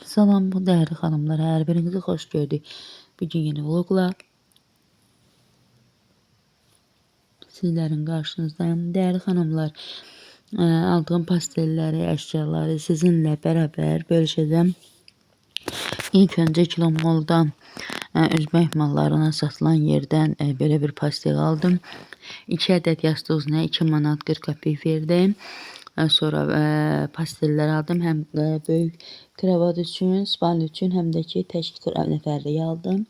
Salam bu değerli xanımlar, hər birinizi xoş gördük. Bugün yeni vlogla sizlərin qarşınızdayım. Değerli xanımlar, aldığım pastelləri, əşyaları sizinlə bərabər bölüşəcəm. İlk öncə Kilomoldan Özbək mallarına satılan yerdən belə bir pastel aldım. 2 ədəd yastıq üzünə 2 manat 40 qəpik verdim. Sonra pasteller aldım. Həm böyük kravat üçün, spalni üçün, həm də ki tək nəfərlik aldım.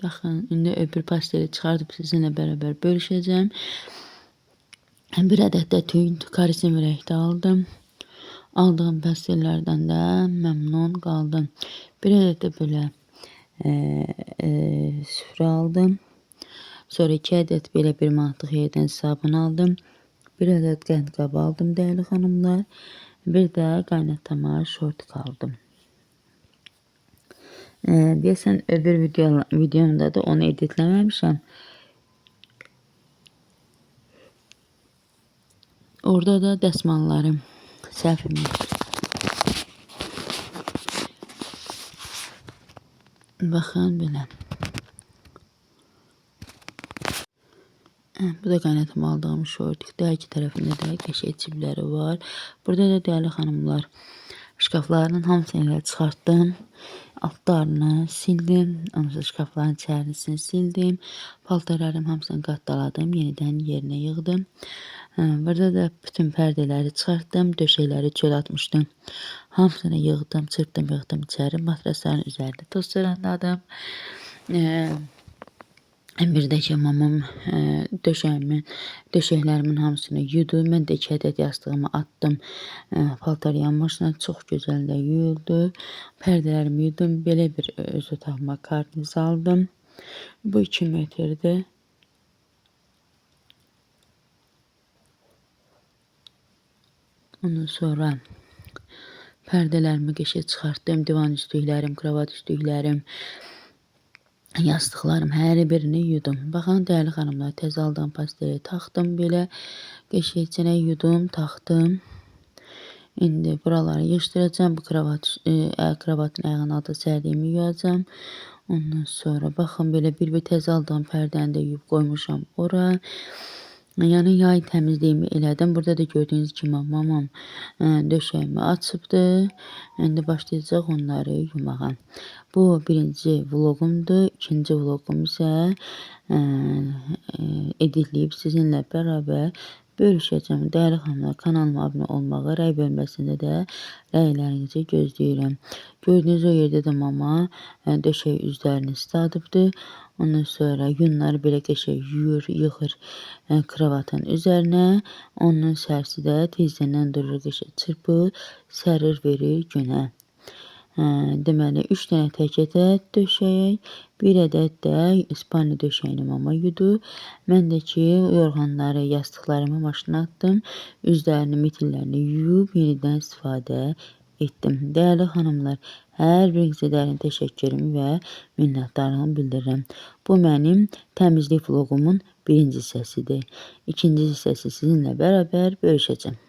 Baxın, indi öbür pasteli çıxardıb sizinlə bərabər bölüşəcəm. Bir ədəd də tünd karisim rəngdə aldım. Aldığım pastellerdən də məmnun qaldım. Bir ədəd də belə süfrə aldım. Sonra 2 ədəd belə bir manatlıq yerdən sabun aldım. Bir ədəd qəndqabı aldım değerli xanımlar. Bir də qaynatma şort aldım. Deyəsən öbür videomda da onu editləməmişəm. Orada da dəsmallarım səhvim. Baxın belə. Bu da qaynatma aldığım şortikdə. İki tərəfində də qəşəng cibləri var. Burada da değerli xanımlar, şkaflarının hamısını çıxartdım. Altlarını sildim. Ondan sonra şkafların içərisini sildim. Paltarlarım hamısını qatlaladım. Yenidən yerinə yığdım. Burada da bütün pərdələri çıxartdım. Döşəkləri çöl atmışdım. Hamısını yığdım, çırpdım, yığdım içəri. Matrasların üzərində toz sıranladım. Bir də ki mamam döşəklərimin hamısını yudu. Mən də 2 ədəd yastığımı attım. Paltar yanmasına çox gözəl də yuyuldu. Pərdələrimi yudum. Belə bir öz otağıma karniz aldım. Bu 2 metrdir. Ondan sonra pərdələrimi qəşəng çıxartdım. Divan üstlüklərim, kravat üstlüklərim, yastıqlarım hər birini yudum. Baxın değerli xanımlar, təzə aldığım pasteli taxdım belə. Qəşəngcə yudum, taxdım. İndi buraları yığışdıracağım. Bu kravatın ayağının altı sərdiyimi yuyacağım. Ondan sonra baxın belə bir təzə aldığım pərdəni də yuyub qoymuşam ora. Yəni yay təmizliyimi elədim. Burada da gördüyünüz kimi mamam döşəyimi açıbdı. İndi başlayacaq onları yumağa. Bu birinci vlogumdur. İkinci vlogum isə editləyib sizinlə bərabər bölüşəcəm. Değerli xanımlar, kanalıma abunə olmağı, rəy bölməsində də rəylərinizi gözləyirəm. Gördüyünüz o yerdə də mama döşək üzlərini istadıbdı. Ondan sonra yunları belə qəşəng yuyur, yığır kravatın üzərinə. Onun sərsi də tezdən durur, qəşəng çırpır, sərir verir günə. Deməli 3 dənə tək ədəd döşək, bir ədəd də İspaniya döşəyini mama yudu. Mən də ki yorğanları, yastıqlarımı maşına atdım. Üzlərini, mitillərini yuyub yenidən istifadə etdim. Değerli xanımlar, hər birinizə dərin təşəkkürümü və minnətdarlığımı bildirirəm. Bu mənim təmizlik vlogumun birinci hissəsidir. İkinci hissəsi sizinlə bərabər bölüşəcəm.